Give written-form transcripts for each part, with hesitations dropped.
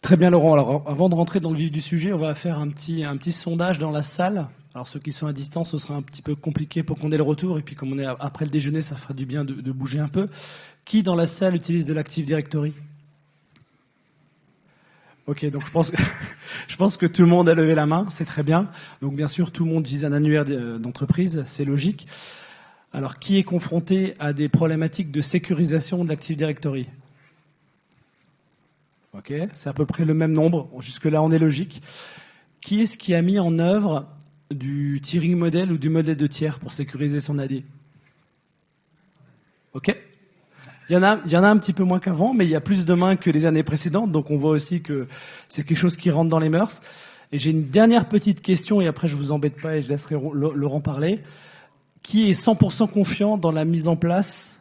Très bien, Laurent. Alors, avant de rentrer dans le vif du sujet, on va faire un petit sondage dans la salle. Alors, ceux qui sont à distance, ce sera un petit peu compliqué pour qu'on ait le retour. Et puis, comme on est après le déjeuner, ça fera du bien de bouger un peu. Qui, dans la salle, utilise de l'Active Directory? Ok, donc je pense que tout le monde a levé la main. C'est très bien. Donc, bien sûr, tout le monde utilise un annuaire d'entreprise. C'est logique. Alors, qui est confronté à des problématiques de sécurisation de l'Active Directory? Ok, c'est à peu près le même nombre. Jusque-là, on est logique. Qui est-ce qui a mis en œuvre du tiering model ou du modèle de tiers pour sécuriser son AD? Ok. Il y en a un petit peu moins qu'avant, mais il y a plus de mains que les années précédentes. Donc on voit aussi que c'est quelque chose qui rentre dans les mœurs. Et j'ai une dernière petite question, et après je vous embête pas et je laisserai Laurent parler. Qui est 100% confiant dans la mise en place,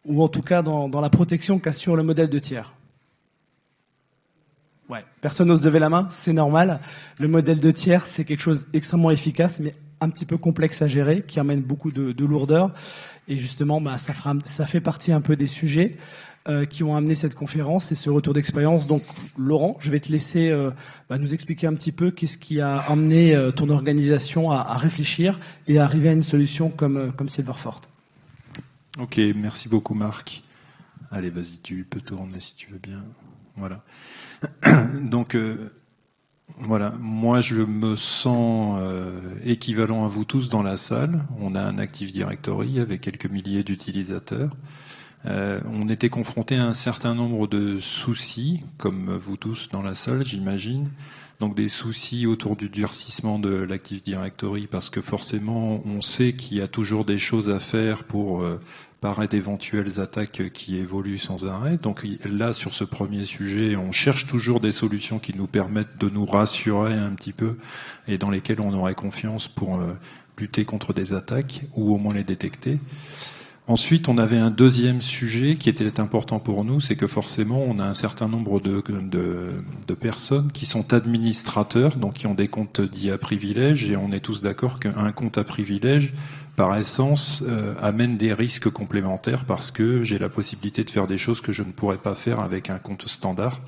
ou en tout cas dans la protection qu'assure le modèle de tiers? Ouais, personne n'ose lever la main, c'est normal. Le modèle de tiers, c'est quelque chose d'extrêmement efficace, mais un petit peu complexe à gérer, qui amène beaucoup de lourdeur. Et justement, ça fait partie un peu des sujets qui ont amené cette conférence et ce retour d'expérience. Donc, Laurent, je vais te laisser nous expliquer un petit peu qu'est-ce qui a amené ton organisation à réfléchir et à arriver à une solution comme Silverfort. Ok, merci beaucoup Marc. Allez, vas-y, tu peux tourner si tu veux bien. Voilà. Donc, voilà, moi je me sens équivalent à vous tous dans la salle. On a un Active Directory avec quelques milliers d'utilisateurs. On était confronté à un certain nombre de soucis, comme vous tous dans la salle, j'imagine. Donc des soucis autour du durcissement de l'Active Directory, parce que forcément, on sait qu'il y a toujours des choses à faire pour parer d'éventuelles attaques qui évoluent sans arrêt. Donc là, sur ce premier sujet, on cherche toujours des solutions qui nous permettent de nous rassurer un petit peu et dans lesquelles on aurait confiance pour lutter contre des attaques ou au moins les détecter. Ensuite, on avait un deuxième sujet qui était important pour nous, c'est que forcément, on a un certain nombre de personnes qui sont administrateurs, donc qui ont des comptes dits à privilège, et on est tous d'accord qu'un compte à privilège, par essence, amène des risques complémentaires parce que j'ai la possibilité de faire des choses que je ne pourrais pas faire avec un compte standard.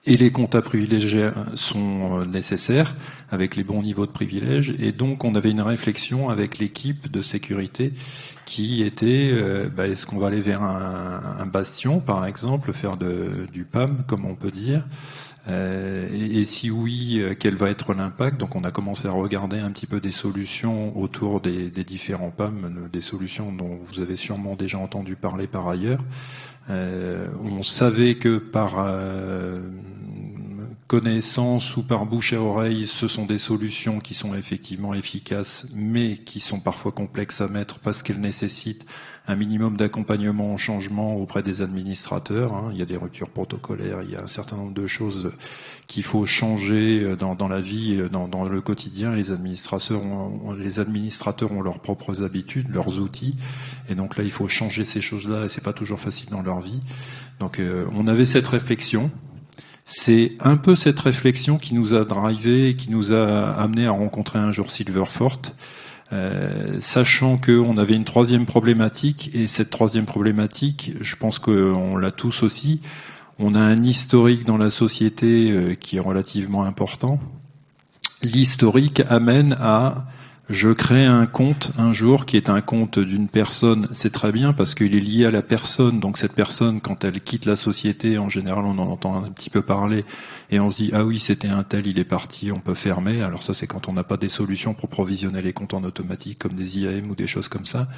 Et les comptes à privilégier sont nécessaires avec les bons niveaux de privilèges. Et donc, on avait une réflexion avec l'équipe de sécurité qui était, est-ce qu'on va aller vers un bastion, par exemple, faire du PAM, comme on peut dire, et si oui, quel va être l'impact? Donc, on a commencé à regarder un petit peu des solutions autour des différents PAM, des solutions dont vous avez sûrement déjà entendu parler par ailleurs. On savait que par connaissance ou par bouche à oreille, ce sont des solutions qui sont effectivement efficaces, mais qui sont parfois complexes à mettre parce qu'elles nécessitent un minimum d'accompagnement au changement auprès des administrateurs. Il y a des ruptures protocolaires, il y a un certain nombre de choses qu'il faut changer dans la vie, dans le quotidien. Les administrateurs ont leurs propres habitudes, leurs outils, et donc là, il faut changer ces choses-là, et c'est pas toujours facile dans leur vie. Donc, on avait cette réflexion. C'est un peu cette réflexion qui nous a drivé et qui nous a amené à rencontrer un jour Silverfort, sachant qu'on avait une troisième problématique, et cette troisième problématique, je pense qu'on l'a tous aussi, on a un historique dans la société qui est relativement important. L'historique amène à... Je crée un compte un jour qui est un compte d'une personne, c'est très bien parce qu'il est lié à la personne, donc cette personne, quand elle quitte la société, en général on en entend un petit peu parler et on se dit ah oui c'était un tel, il est parti, on peut fermer. Alors ça c'est quand on n'a pas des solutions pour provisionner les comptes en automatique comme des IAM ou des choses comme ça.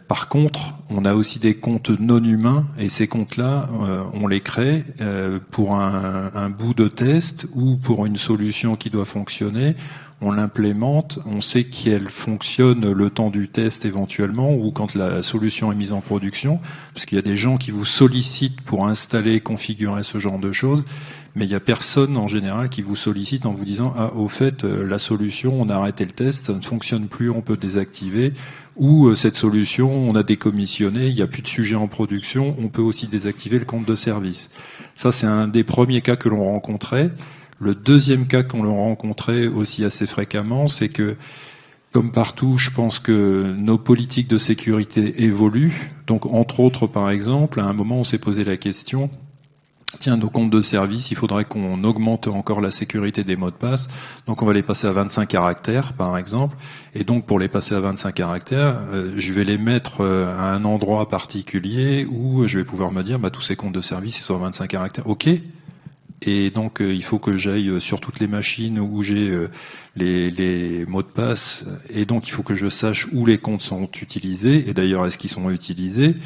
Par contre, on a aussi des comptes non humains et ces comptes-là, on les crée pour un bout de test ou pour une solution qui doit fonctionner. On l'implémente, on sait qu'elle fonctionne le temps du test éventuellement ou quand la solution est mise en production, parce qu'il y a des gens qui vous sollicitent pour installer, configurer ce genre de choses, mais il n'y a personne en général qui vous sollicite en vous disant « Ah, au fait, la solution, on a arrêté le test, ça ne fonctionne plus, on peut désactiver » ou cette solution, on a décommissionné, il n'y a plus de sujet en production, on peut aussi désactiver le compte de service. Ça, c'est un des premiers cas que l'on rencontrait. Le deuxième cas qu'on l'a rencontré aussi assez fréquemment, c'est que, comme partout, je pense que nos politiques de sécurité évoluent. Donc, entre autres, par exemple, à un moment, on s'est posé la question, tiens, nos comptes de service, il faudrait qu'on augmente encore la sécurité des mots de passe. Donc on va les passer à 25 caractères, par exemple. Et donc pour les passer à 25 caractères, je vais les mettre à un endroit particulier où je vais pouvoir me dire, tous ces comptes de service, ils sont à 25 caractères. OK. Et donc il faut que j'aille sur toutes les machines où j'ai les mots de passe. Et donc il faut que je sache où les comptes sont utilisés. Et d'ailleurs, est-ce qu'ils sont utilisés ?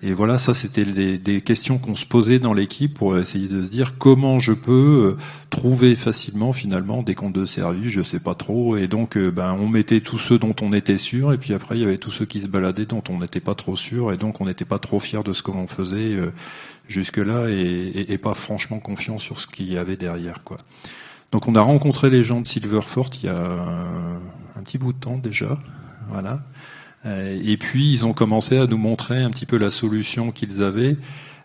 Et voilà, ça c'était des questions qu'on se posait dans l'équipe pour essayer de se dire comment je peux trouver facilement finalement des comptes de service, je sais pas trop. Et donc on mettait tous ceux dont on était sûr, et puis après il y avait tous ceux qui se baladaient dont on n'était pas trop sûr, et donc on n'était pas trop fiers de ce que l'on faisait jusque-là, et pas franchement confiant sur ce qu'il y avait derrière, quoi. Donc on a rencontré les gens de Silverfort il y a un petit bout de temps déjà, voilà. Et puis ils ont commencé à nous montrer un petit peu la solution qu'ils avaient.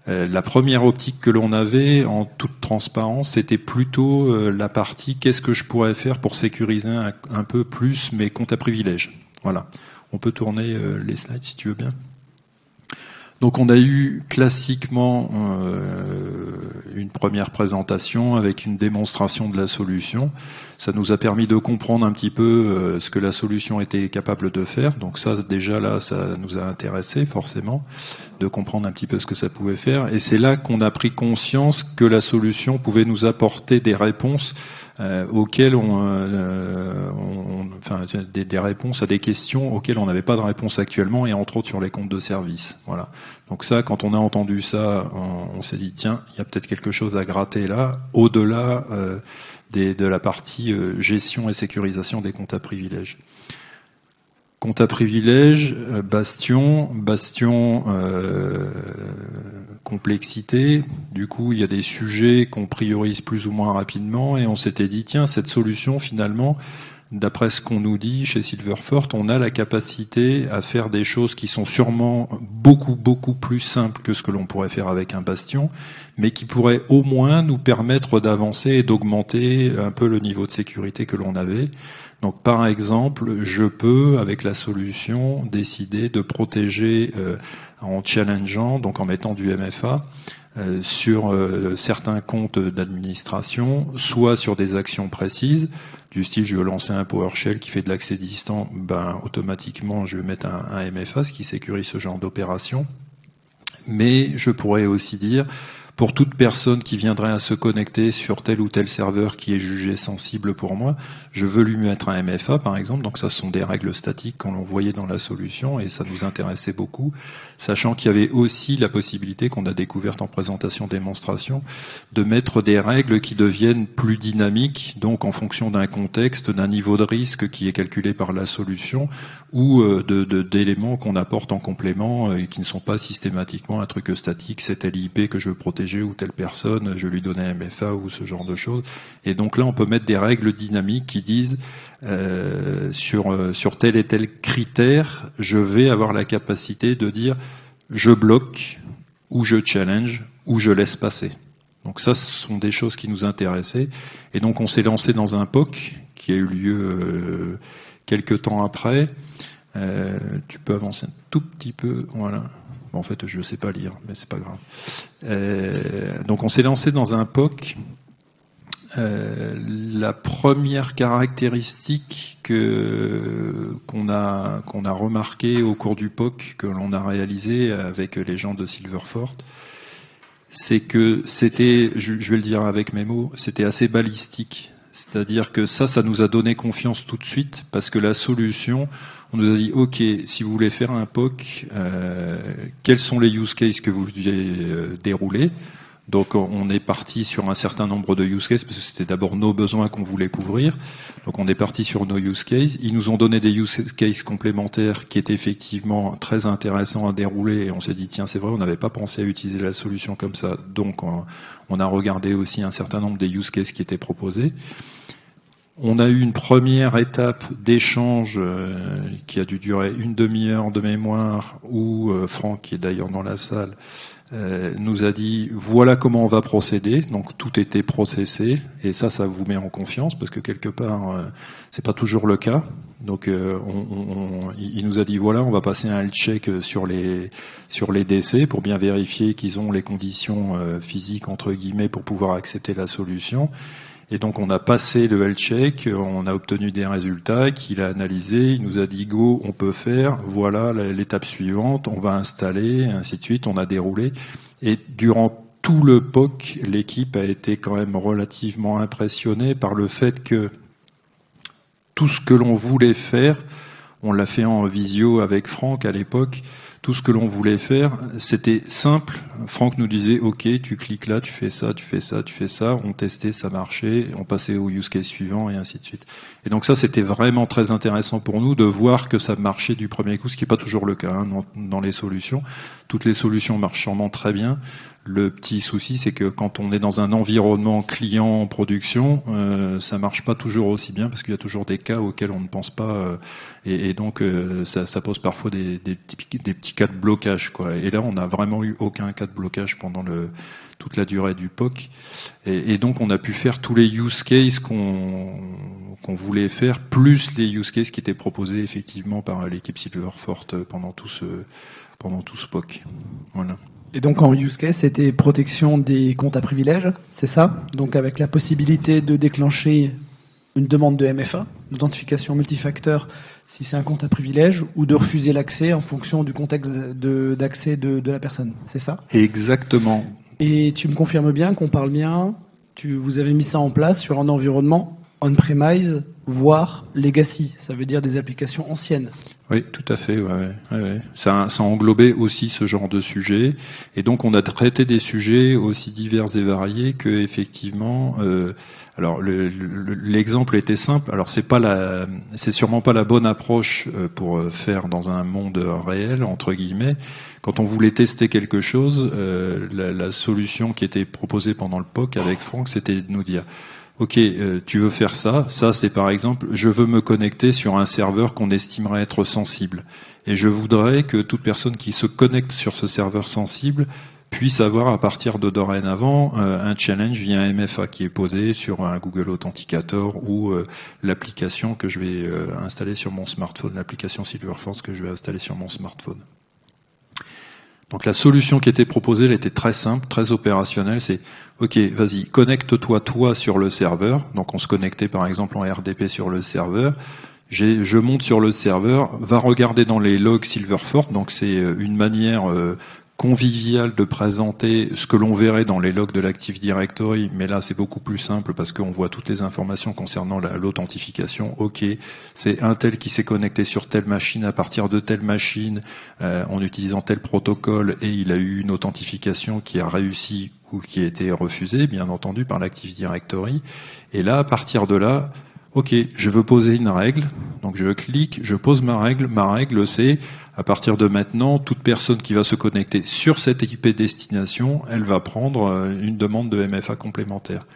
La première optique que l'on avait, en toute transparence, c'était plutôt la partie qu'est-ce que je pourrais faire pour sécuriser un peu plus mes comptes à privilèges. Voilà. On peut tourner les slides si tu veux bien. Donc on a eu classiquement une première présentation avec une démonstration de la solution. Ça nous a permis de comprendre un petit peu ce que la solution était capable de faire. Donc ça, déjà là, ça nous a intéressé forcément de comprendre un petit peu ce que ça pouvait faire. Et c'est là qu'on a pris conscience que la solution pouvait nous apporter des réponses auxquelles des réponses à des questions auxquelles on n'avait pas de réponse actuellement, et entre autres sur les comptes de service. Voilà. Donc ça, quand on a entendu ça, on s'est dit tiens, il y a peut-être quelque chose à gratter là, au-delà de la partie gestion et sécurisation des comptes à privilèges. Compte à privilèges, bastion, complexité. Du coup, il y a des sujets qu'on priorise plus ou moins rapidement, et on s'était dit tiens, cette solution finalement, d'après ce qu'on nous dit chez Silverfort, on a la capacité à faire des choses qui sont sûrement beaucoup plus simples que ce que l'on pourrait faire avec un bastion, mais qui pourraient au moins nous permettre d'avancer et d'augmenter un peu le niveau de sécurité que l'on avait. Donc par exemple, je peux, avec la solution, décider de protéger en challengeant, donc en mettant du MFA, sur certains comptes d'administration, soit sur des actions précises, du style je veux lancer un PowerShell qui fait de l'accès distant, automatiquement je vais mettre un MFA, ce qui sécurise ce genre d'opération. Mais je pourrais aussi dire, pour toute personne qui viendrait à se connecter sur tel ou tel serveur qui est jugé sensible pour moi, je veux lui mettre un MFA par exemple, donc ça ce sont des règles statiques qu'on voyait dans la solution, et ça nous intéressait beaucoup, sachant qu'il y avait aussi la possibilité qu'on a découverte en présentation démonstration, de mettre des règles qui deviennent plus dynamiques, donc en fonction d'un contexte, d'un niveau de risque qui est calculé par la solution, ou d'éléments qu'on apporte en complément et qui ne sont pas systématiquement un truc statique, c'est telle IP que je veux protéger ou telle personne, je lui donne un MFA ou ce genre de choses. Et donc là, on peut mettre des règles dynamiques qui disent sur tel et tel critère, je vais avoir la capacité de dire je bloque ou je challenge ou je laisse passer. Donc ça, ce sont des choses qui nous intéressaient. Et donc on s'est lancé dans un POC qui a eu lieu quelques temps après. Tu peux avancer un tout petit peu, voilà. Bon, en fait, je ne sais pas lire, mais c'est pas grave. Donc, on s'est lancé dans un POC. La première caractéristique qu'on a remarqué au cours du POC que l'on a réalisé avec les gens de Silverfort, c'est que c'était, je vais le dire avec mes mots, c'était assez balistique. C'est-à-dire que ça nous a donné confiance tout de suite, parce que la solution, on nous a dit, OK, si vous voulez faire un POC, quels sont les use cases que vous voulez dérouler ? Donc on est parti sur un certain nombre de use cases, parce que c'était d'abord nos besoins qu'on voulait couvrir. Donc on est parti sur nos use cases. Ils nous ont donné des use cases complémentaires qui étaient effectivement très intéressants à dérouler, et on s'est dit, tiens, c'est vrai, on n'avait pas pensé à utiliser la solution comme ça. Donc on a regardé aussi un certain nombre des use cases qui étaient proposés. On a eu une première étape d'échange qui a dû durer une demi-heure de mémoire, où Franck, qui est d'ailleurs dans la salle, nous a dit voilà comment on va procéder. Donc tout était processé, et ça vous met en confiance, parce que quelque part c'est pas toujours le cas. Donc il nous a dit voilà, on va passer un health check sur les DC pour bien vérifier qu'ils ont les conditions physiques entre guillemets pour pouvoir accepter la solution. Et donc on a passé le health check, on a obtenu des résultats qu'il a analysés, il nous a dit go, on peut faire, voilà l'étape suivante, on va installer, et ainsi de suite, on a déroulé. Et durant tout le POC, l'équipe a été quand même relativement impressionnée par le fait que tout ce que l'on voulait faire, on l'a fait en visio avec Franck à l'époque, tout ce que l'on voulait faire, c'était simple. Franck nous disait, OK, tu cliques là, tu fais ça, tu fais ça, tu fais ça. On testait, ça marchait, on passait au use case suivant et ainsi de suite. Et donc ça, c'était vraiment très intéressant pour nous de voir que ça marchait du premier coup, ce qui n'est pas toujours le cas hein, dans les solutions. Toutes les solutions marchent sûrement très bien. Le petit souci, c'est que quand on est dans un environnement client en production, ça marche pas toujours aussi bien parce qu'il y a toujours des cas auxquels on ne pense pas, et donc ça pose parfois des petits cas de blocage, quoi. Et là, on n'a vraiment eu aucun cas de blocage pendant toute la durée du POC, et donc on a pu faire tous les use cases qu'on voulait faire, plus les use cases qui étaient proposés effectivement par l'équipe Silverfort pendant tout ce POC. Voilà. Et donc en use case, c'était protection des comptes à privilèges, c'est ça? Donc avec la possibilité de déclencher une demande de MFA, d'authentification multifacteur, si c'est un compte à privilège, ou de refuser l'accès en fonction du contexte d'accès de la personne, c'est ça? Exactement. Et tu me confirmes bien qu'on parle bien, vous avez mis ça en place sur un environnement on-premise, voire legacy, ça veut dire des applications anciennes. Oui, tout à fait. Ouais. Ça englobait aussi ce genre de sujet, et donc on a traité des sujets aussi divers et variés que effectivement. Alors l'exemple était simple. Alors c'est sûrement pas la bonne approche pour faire dans un monde réel entre guillemets. Quand on voulait tester quelque chose, la solution qui était proposée pendant le POC avec Franck, c'était de nous dire. Ok, tu veux faire ça. Ça, c'est par exemple, je veux me connecter sur un serveur qu'on estimerait être sensible. Et je voudrais que toute personne qui se connecte sur ce serveur sensible puisse avoir à partir de dorénavant un challenge via un MFA qui est posé sur un Google Authenticator ou l'application que je vais installer sur mon smartphone, l'application Silverfort que je vais installer sur mon smartphone. Donc la solution qui était proposée, elle était très simple, très opérationnelle. C'est OK, vas-y, connecte-toi toi sur le serveur. Donc on se connectait par exemple en RDP sur le serveur. Je monte sur le serveur, va regarder dans les logs Silverfort. Donc c'est une manière conviviale de présenter ce que l'on verrait dans les logs de l'Active Directory, mais là c'est beaucoup plus simple parce qu'on voit toutes les informations concernant l'authentification. Ok, c'est un tel qui s'est connecté sur telle machine à partir de telle machine en utilisant tel protocole et il a eu une authentification qui a réussi ou qui a été refusée, bien entendu, par l'Active Directory. Et là, à partir de là, ok, je veux poser une règle, donc je clique, je pose ma règle. Ma règle, c'est à partir de maintenant, toute personne qui va se connecter sur cette IP destination, elle va prendre une demande de MFA complémentaire.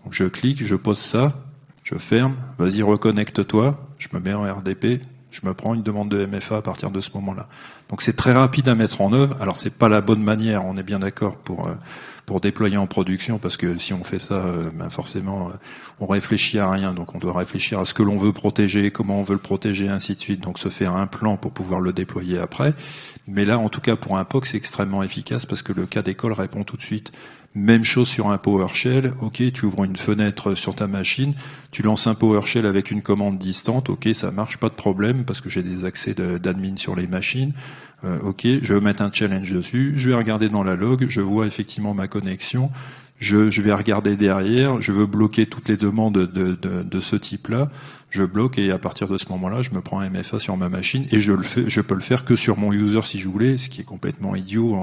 Donc je clique, je pose ça, je ferme, vas-y reconnecte-toi, je me mets en RDP, je me prends une demande de MFA à partir de ce moment-là. Donc c'est très rapide à mettre en œuvre. Alors c'est pas la bonne manière, on est bien d'accord pour déployer en production, parce que si on fait ça, forcément, on réfléchit à rien. Donc on doit réfléchir à ce que l'on veut protéger, comment on veut le protéger, ainsi de suite. Donc se faire un plan pour pouvoir le déployer après. Mais là, en tout cas, pour un POC, c'est extrêmement efficace parce que le cas d'école répond tout de suite. Même chose sur un PowerShell. Ok, tu ouvres une fenêtre sur ta machine, tu lances un PowerShell avec une commande distante. Ok, ça marche, pas de problème parce que j'ai des accès d'admin sur les machines. Ok, je vais mettre un challenge dessus. Je vais regarder dans la log. Je vois effectivement ma connexion. Je vais regarder derrière. Je veux bloquer toutes les demandes de ce type-là. Je bloque et à partir de ce moment-là, je me prends un MFA sur ma machine et je peux le faire que sur mon user si je voulais, ce qui est complètement idiot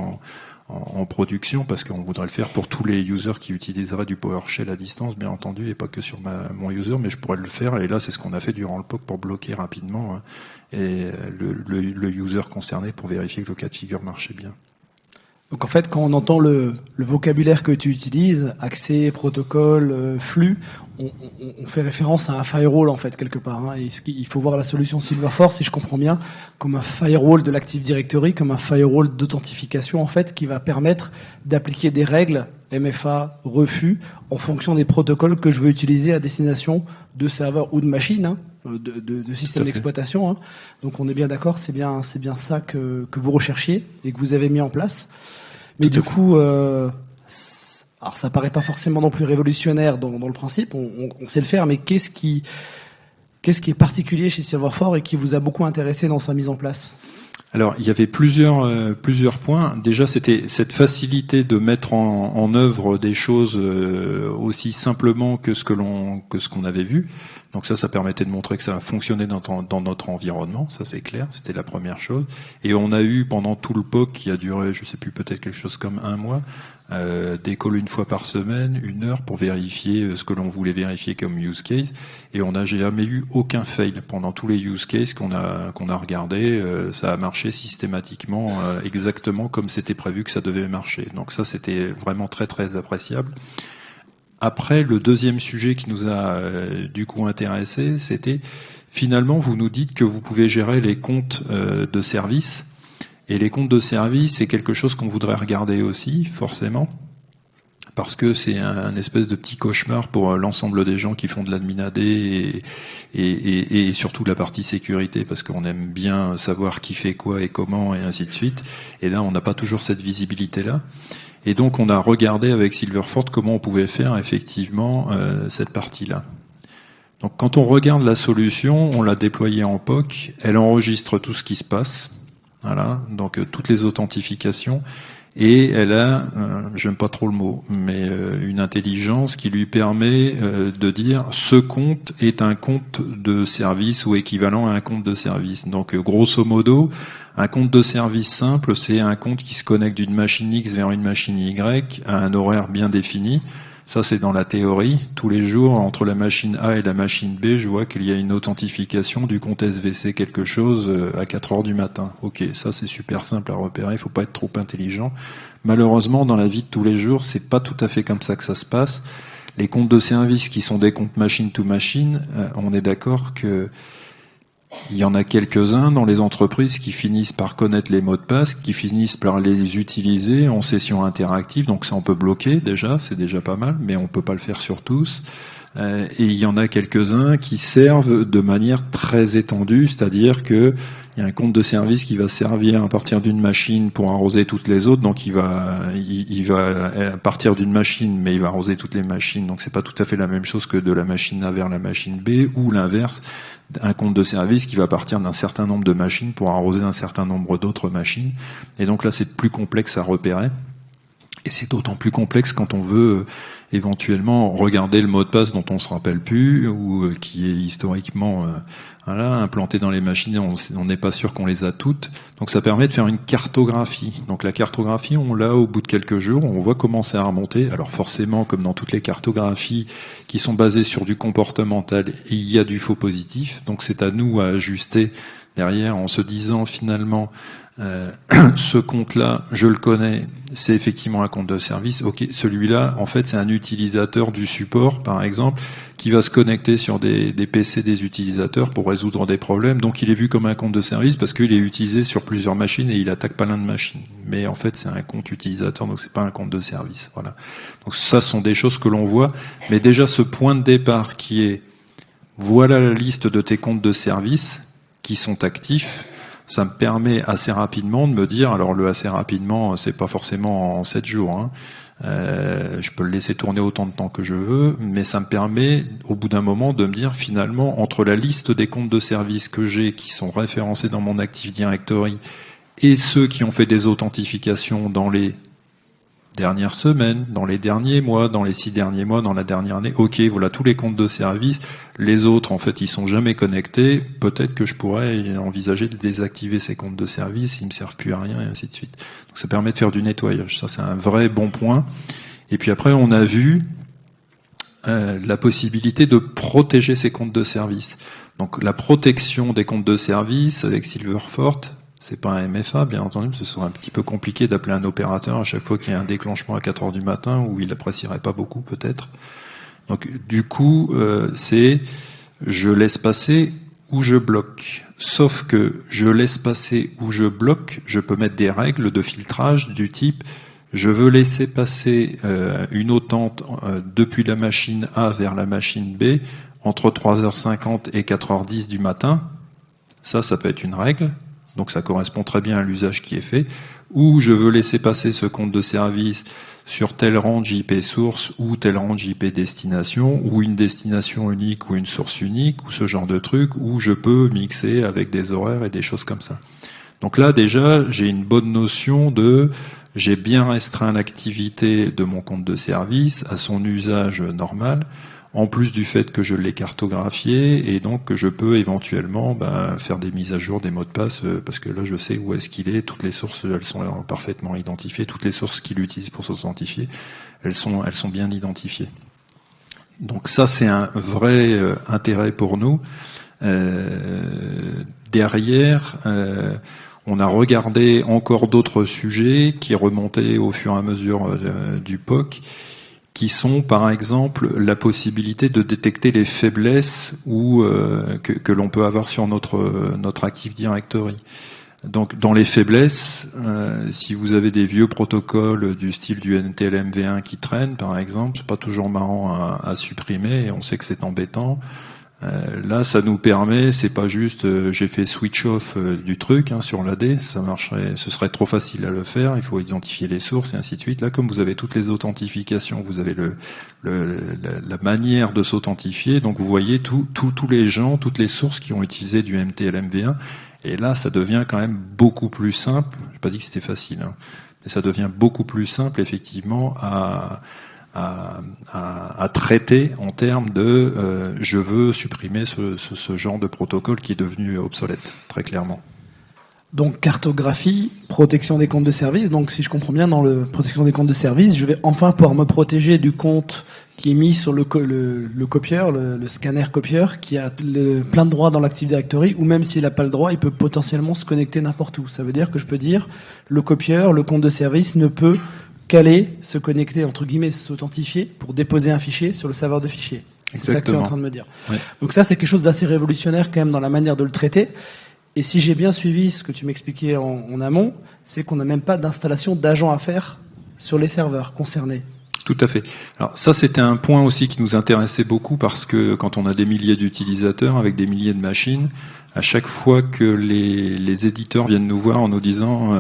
en production, parce qu'on voudrait le faire pour tous les users qui utiliseraient du PowerShell à distance, bien entendu, et pas que sur mon user, mais je pourrais le faire, et là c'est ce qu'on a fait durant le POC pour bloquer rapidement et le user concerné pour vérifier que le cas de figure marchait bien. Donc en fait, quand on entend le vocabulaire que tu utilises, accès, protocole, flux, on fait référence à un firewall en fait quelque part. Et il faut voir la solution Silverfort, si je comprends bien, comme un firewall de l'Active Directory, comme un firewall d'authentification en fait, qui va permettre d'appliquer des règles MFA, refus, en fonction des protocoles que je veux utiliser à destination de serveurs ou de machines. de système d'exploitation. Hein. Donc on est bien d'accord, c'est bien ça que vous recherchiez et que vous avez mis en place. Mais du coup, alors ça paraît pas forcément non plus révolutionnaire dans le principe, on sait le faire, mais qu'est-ce qui est particulier chez Silverfort et qui vous a beaucoup intéressé dans sa mise en place ? Alors, il y avait plusieurs points. Déjà, c'était cette facilité de mettre en œuvre des choses aussi simplement que ce qu'on avait vu. Donc ça permettait de montrer que ça fonctionnait dans notre environnement. Ça, c'est clair. C'était la première chose. Et on a eu pendant tout le POC, qui a duré, je sais plus, peut-être quelque chose comme 1 mois, des calls 1 fois par semaine, 1 heure pour vérifier ce que l'on voulait vérifier comme use case. Et on n'a jamais eu aucun fail pendant tous les use cases qu'on a regardé. Ça a marché systématiquement, exactement comme c'était prévu que ça devait marcher. Donc ça, c'était vraiment très très appréciable. Après, le deuxième sujet qui nous a du coup intéressé, c'était finalement, vous nous dites que vous pouvez gérer les comptes de service. Et les comptes de service, c'est quelque chose qu'on voudrait regarder aussi, forcément, parce que c'est un espèce de petit cauchemar pour l'ensemble des gens qui font de l'admin AD et surtout de la partie sécurité, parce qu'on aime bien savoir qui fait quoi et comment et ainsi de suite. Et là, on n'a pas toujours cette visibilité-là. Et donc, on a regardé avec Silverfort comment on pouvait faire effectivement cette partie-là. Donc, quand on regarde la solution, on l'a déployée en POC, elle enregistre tout ce qui se passe. Voilà, donc toutes les authentifications, et elle a, j'aime pas trop le mot, mais une intelligence qui lui permet de dire ce compte est un compte de service ou équivalent à un compte de service. Donc grosso modo, un compte de service simple, c'est un compte qui se connecte d'une machine X vers une machine Y à un horaire bien défini. Ça, c'est dans la théorie. Tous les jours, entre la machine A et la machine B, je vois qu'il y a une authentification du compte SVC quelque chose à 4 heures du matin. Ok, ça c'est super simple à repérer, il faut pas être trop intelligent. Malheureusement, dans la vie de tous les jours, c'est pas tout à fait comme ça que ça se passe. Les comptes de service qui sont des comptes machine to machine, on est d'accord que il y en a quelques-uns dans les entreprises qui finissent par connaître les mots de passe, qui finissent par les utiliser en session interactive. Donc ça, on peut bloquer déjà, c'est déjà pas mal, mais on peut pas le faire sur tous. Et il y en a quelques-uns qui servent de manière très étendue, c'est-à-dire que il y a un compte de service qui va servir à partir d'une machine pour arroser toutes les autres, donc il va partir d'une machine, mais il va arroser toutes les machines, donc c'est pas tout à fait la même chose que de la machine A vers la machine B, ou l'inverse, un compte de service qui va partir d'un certain nombre de machines pour arroser un certain nombre d'autres machines, et donc là c'est plus complexe à repérer. Et c'est d'autant plus complexe quand on veut éventuellement regarder le mot de passe dont on se rappelle plus ou qui est historiquement implanté dans les machines. On n'est pas sûr qu'on les a toutes. Donc ça permet de faire une cartographie. Donc la cartographie, on l'a au bout de quelques jours. On voit comment ça a remonté. Alors forcément, comme dans toutes les cartographies qui sont basées sur du comportemental, il y a du faux positif. Donc c'est à nous à ajuster derrière en se disant finalement ce compte-là, je le connais, c'est effectivement un compte de service. Ok, celui-là, en fait, c'est un utilisateur du support, par exemple, qui va se connecter sur des PC des utilisateurs pour résoudre des problèmes. Donc, il est vu comme un compte de service parce qu'il est utilisé sur plusieurs machines et il attaque pas l'un de machines. Mais en fait, c'est un compte utilisateur, donc c'est pas un compte de service. Voilà. Donc, ça sont des choses que l'on voit. Mais déjà, ce point de départ qui est, voilà la liste de tes comptes de service qui sont actifs. Ça me permet assez rapidement de me dire, alors le assez rapidement, c'est pas forcément en 7 jours, hein. Je peux le laisser tourner autant de temps que je veux, mais ça me permet, au bout d'un moment, de me dire finalement, entre la liste des comptes de service que j'ai, qui sont référencés dans mon Active Directory, et ceux qui ont fait des authentifications dans les dernières semaines, dans les derniers mois, dans les 6 derniers mois, dans la dernière année, ok, voilà tous les comptes de service. Les autres, en fait, ils sont jamais connectés. Peut-être que je pourrais envisager de désactiver ces comptes de service, ils me servent plus à rien, et ainsi de suite. Donc ça permet de faire du nettoyage. Ça, c'est un vrai bon point. Et puis après, on a vu la possibilité de protéger ces comptes de service. Donc la protection des comptes de service avec Silverfort, c'est pas un MFA, bien entendu, ce serait un petit peu compliqué d'appeler un opérateur à chaque fois qu'il y a un déclenchement à 4 heures du matin où il apprécierait pas beaucoup, peut-être. Donc, du coup, c'est je laisse passer ou je bloque. Sauf que je laisse passer ou je bloque, je peux mettre des règles de filtrage du type je veux laisser passer une authente depuis la machine A vers la machine B entre 3h50 et 4h10 du matin. Ça peut être une règle. Donc ça correspond très bien à l'usage qui est fait. Ou je veux laisser passer ce compte de service sur tel range IP source ou tel range IP destination, ou une destination unique ou une source unique, ou ce genre de truc, où je peux mixer avec des horaires et des choses comme ça. Donc là, déjà, j'ai une bonne notion j'ai bien restreint l'activité de mon compte de service à son usage normal, en plus du fait que je l'ai cartographié, et donc que je peux éventuellement faire des mises à jour des mots de passe, parce que là je sais où est-ce qu'il est, toutes les sources elles sont parfaitement identifiées, toutes les sources qu'il utilise pour s'authentifier, elles sont bien identifiées. Donc ça c'est un vrai intérêt pour nous. Derrière, on a regardé encore d'autres sujets qui remontaient au fur et à mesure du POC, qui sont par exemple la possibilité de détecter les faiblesses que l'on peut avoir sur notre Active Directory. Donc dans les faiblesses, si vous avez des vieux protocoles du style du NTLM v1 qui traînent par exemple, c'est pas toujours marrant à supprimer et on sait que c'est embêtant. Là, ça nous permet, c'est pas juste j'ai fait switch off du truc sur l'AD, ça marcherait, ce serait trop facile à le faire, il faut identifier les sources et ainsi de suite. Là, comme vous avez toutes les authentifications, vous avez la manière de s'authentifier, donc vous voyez tous les gens, toutes les sources qui ont utilisé du MTLM-V1, et là, ça devient quand même beaucoup plus simple. J'ai pas dit que c'était facile, mais ça devient beaucoup plus simple effectivement à traiter en termes de je veux supprimer ce genre de protocole qui est devenu obsolète, très clairement. Donc cartographie, protection des comptes de service. Donc si je comprends bien, dans le protection des comptes de service, je vais enfin pouvoir me protéger du compte qui est mis sur le copieur, le scanner copieur, qui a plein de droits dans l'Active Directory, ou même s'il n'a pas le droit, il peut potentiellement se connecter n'importe où. Ça veut dire que je peux dire le copieur, le compte de service ne peut qu'aller se connecter, entre guillemets, s'authentifier pour déposer un fichier sur le serveur de fichiers. C'est ça que tu es en train de me dire. Ouais. Donc ça, c'est quelque chose d'assez révolutionnaire quand même dans la manière de le traiter. Et si j'ai bien suivi ce que tu m'expliquais en amont, c'est qu'on n'a même pas d'installation d'agents à faire sur les serveurs concernés. Tout à fait. Alors ça, c'était un point aussi qui nous intéressait beaucoup parce que quand on a des milliers d'utilisateurs avec des milliers de machines, à chaque fois que les éditeurs viennent nous voir en nous disant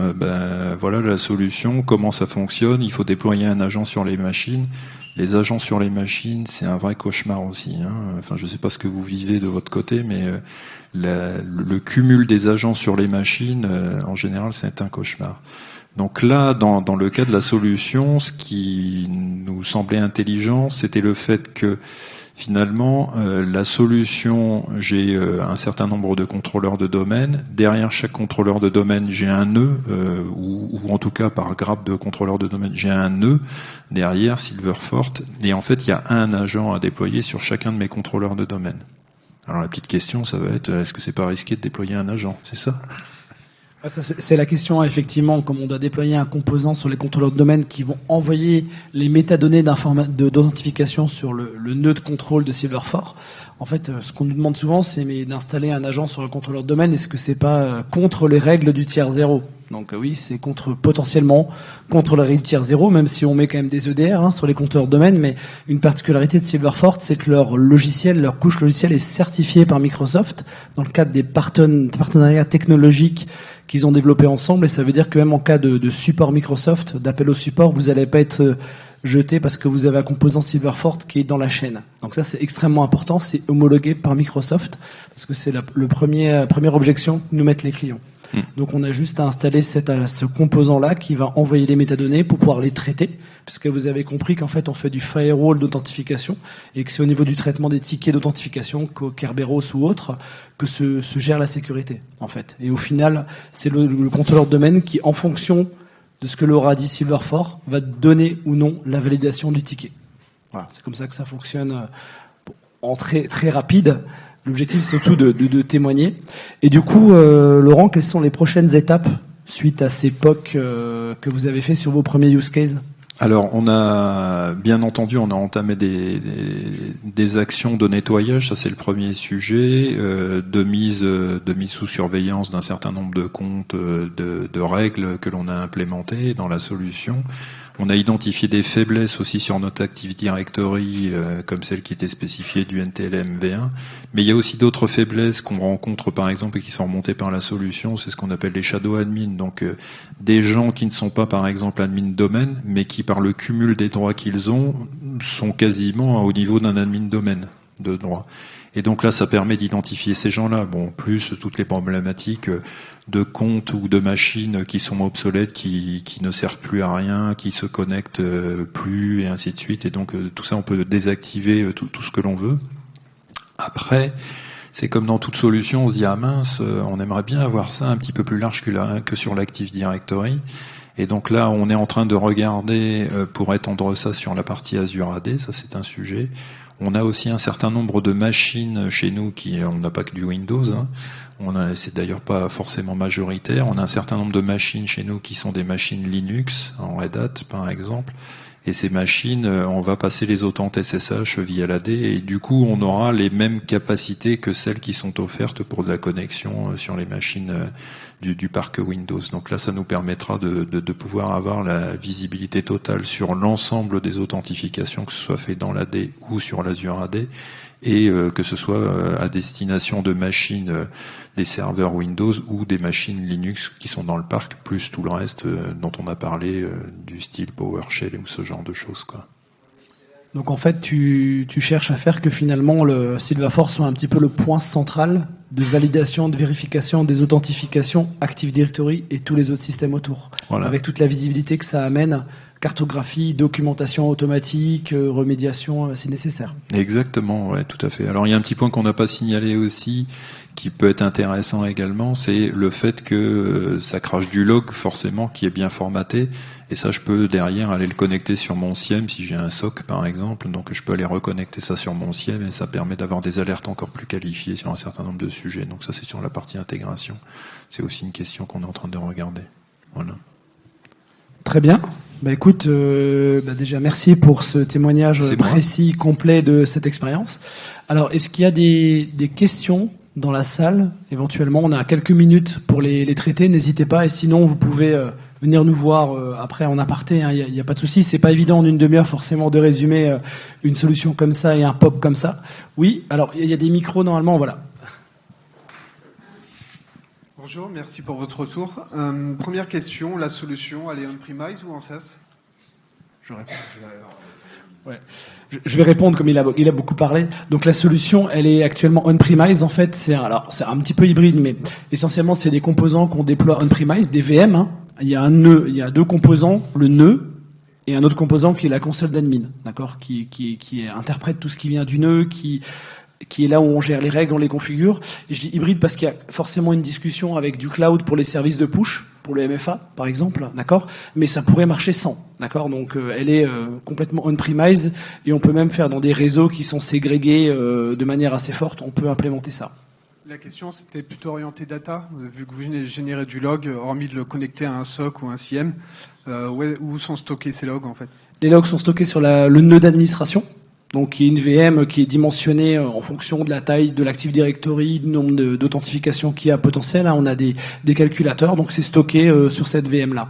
voilà la solution, comment ça fonctionne, il faut déployer un agent sur les machines. Les agents sur les machines, c'est un vrai cauchemar aussi. Enfin, je ne sais pas ce que vous vivez de votre côté, mais le cumul des agents sur les machines, en général, c'est un cauchemar. Donc là, dans le cas de la solution, ce qui nous semblait intelligent, c'était le fait que finalement, la solution, j'ai un certain nombre de contrôleurs de domaine. Derrière chaque contrôleur de domaine, j'ai un nœud, ou en tout cas par grappe de contrôleurs de domaine, j'ai un nœud derrière Silverfort. Et en fait, il y a un agent à déployer sur chacun de mes contrôleurs de domaine. Alors la petite question, ça va être, est-ce que c'est pas risqué de déployer un agent? C'est ça? C'est la question, effectivement, comme on doit déployer un composant sur les contrôleurs de domaine qui vont envoyer les métadonnées d'authentification sur le nœud de contrôle de Silverfort. En fait, ce qu'on nous demande souvent, c'est d'installer un agent sur le contrôleur de domaine. Est-ce que c'est pas contre les règles du tiers zéro? Donc oui, c'est potentiellement contre la règle du tiers zéro, même si on met quand même des EDR sur les contrôleurs de domaine. Mais une particularité de Silverfort, c'est que leur couche logicielle est certifiée par Microsoft dans le cadre des partenariats technologiques qu'ils ont développés ensemble. Et ça veut dire que même en cas de support Microsoft, d'appel au support, vous n'allez pas être jeté parce que vous avez un composant Silverfort qui est dans la chaîne. Donc ça, c'est extrêmement important. C'est homologué par Microsoft parce que c'est la première objection que nous mettent les clients. Donc on a juste à installer ce composant-là qui va envoyer les métadonnées pour pouvoir les traiter, puisque vous avez compris qu'en fait on fait du firewall d'authentification et que c'est au niveau du traitement des tickets d'authentification, qu'au Kerberos ou autre, que se gère la sécurité en fait. Et au final, c'est le contrôleur de domaine qui, en fonction de ce que l'aura dit Silverfort, va donner ou non la validation du ticket. Voilà, c'est comme ça que ça fonctionne en très très rapide. L'objectif, c'est surtout de témoigner. Et du coup, Laurent, quelles sont les prochaines étapes suite à ces POC que vous avez fait sur vos premiers use cases? Alors, on a entamé des actions de nettoyage, ça c'est le premier sujet, de mise sous surveillance d'un certain nombre de comptes, de règles que l'on a implémentées dans la solution. On a identifié des faiblesses aussi sur notre Active Directory, comme celle qui était spécifiée du NTLM V1. Mais il y a aussi d'autres faiblesses qu'on rencontre, par exemple, et qui sont remontées par la solution. C'est ce qu'on appelle les shadow admin. Donc, des gens qui ne sont pas, par exemple, admin domaine, mais qui, par le cumul des droits qu'ils ont, sont quasiment au niveau d'un admin domaine de droit. Et donc là, ça permet d'identifier ces gens-là. Bon, plus toutes les problématiques de comptes ou de machines qui sont obsolètes, qui ne servent plus à rien, qui se connectent plus, et ainsi de suite. Et donc tout ça, on peut désactiver tout ce que l'on veut. Après, c'est comme dans toute solution, on se dit, ah mince, on aimerait bien avoir ça un petit peu plus large que sur l'Active Directory. Et donc là, on est en train de regarder pour étendre ça sur la partie Azure AD, ça c'est un sujet. On a aussi un certain nombre de machines chez nous on n'a pas que du Windows, hein. C'est d'ailleurs pas forcément majoritaire. On a un certain nombre de machines chez nous qui sont des machines Linux, en Red Hat par exemple. Et ces machines, on va passer les autentes SSH via l'AD et du coup, on aura les mêmes capacités que celles qui sont offertes pour de la connexion sur les machines du parc Windows. Donc là, ça nous permettra de pouvoir avoir la visibilité totale sur l'ensemble des authentifications, que ce soit fait dans l'AD ou sur l'Azure AD, et que ce soit à destination de machines des serveurs Windows ou des machines Linux qui sont dans le parc, plus tout le reste dont on a parlé, du style PowerShell ou ce genre de choses, quoi. Donc en fait, tu cherches à faire que finalement le Silverforce soit un petit peu le point central de validation, de vérification, des authentifications, Active Directory et tous les autres systèmes autour. Voilà. Avec toute la visibilité que ça amène, cartographie, documentation automatique, remédiation si nécessaire. Exactement, ouais, tout à fait. Alors il y a un petit point qu'on n'a pas signalé aussi, qui peut être intéressant également, c'est le fait que ça crache du log forcément qui est bien formaté, et ça je peux derrière aller le connecter sur mon SIEM si j'ai un SOC par exemple, donc je peux aller reconnecter ça sur mon SIEM et ça permet d'avoir des alertes encore plus qualifiées sur un certain nombre de sujets. Donc ça c'est sur la partie intégration. C'est aussi une question qu'on est en train de regarder. Voilà. Très bien. Bah écoute, déjà merci pour ce témoignage précis, complet de cette expérience. Alors, est-ce qu'il y a des questions dans la salle? Éventuellement, on a quelques minutes pour les traiter. N'hésitez pas. Et sinon, vous pouvez venir nous voir après en aparté. Il n'y a pas de souci. C'est pas évident en une demi-heure forcément de résumer une solution comme ça et un POC comme ça. Oui. Alors, il y a des micros normalement. Voilà. Bonjour, merci pour votre retour. Première question, la solution, elle est on-premise ou en SaaS? Je réponds. Ouais. Je vais répondre comme il a beaucoup parlé. Donc la solution, elle est actuellement on-premise. En fait, c'est un petit peu hybride, mais essentiellement, c'est des composants qu'on déploie on-premise, des VM. Hein. Il y a un nœud, il y a deux composants, le nœud et un autre composant qui est la console d'admin, d'accord, qui interprète tout ce qui vient du nœud, qui est là où on gère les règles, on les configure. Et je dis hybride parce qu'il y a forcément une discussion avec du cloud pour les services de push, pour le MFA, par exemple, d'accord. Mais ça pourrait marcher sans, d'accord. Donc elle est complètement on-premise et on peut même faire dans des réseaux qui sont ségrégés de manière assez forte. On peut implémenter ça. La question, c'était plutôt orienté data, vu que vous générez du log, hormis de le connecter à un SOC ou un SIEM. Où sont stockés ces logs, en fait? Les logs sont stockés sur le nœud d'administration. Donc, il y a une VM qui est dimensionnée en fonction de la taille de l'Active Directory, du nombre d'authentifications qu'il y a potentiel. Là, on a des calculateurs, donc c'est stocké sur cette VM-là.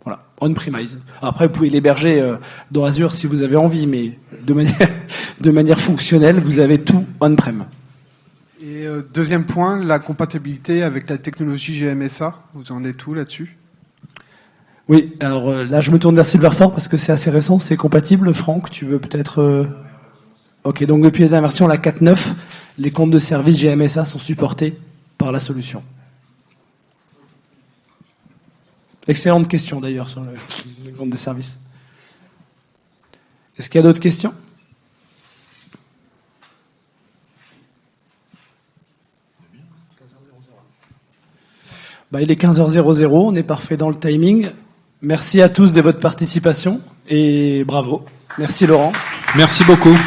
Voilà, on-premise. Après, vous pouvez l'héberger dans Azure si vous avez envie, mais de manière fonctionnelle, vous avez tout on-prem. Et deuxième point, la compatibilité avec la technologie GMSA. Vous en êtes où là-dessus? Oui, alors là, je me tourne vers Silverforce parce que c'est assez récent, c'est compatible. Franck, tu veux peut-être... Ok, donc depuis la version la 4.9, les comptes de service GMSA sont supportés par la solution. Excellente question d'ailleurs sur le compte de service. Est-ce qu'il y a d'autres questions? Il est 15h00, on est parfait dans le timing. Merci à tous de votre participation et bravo. Merci Laurent. Merci beaucoup.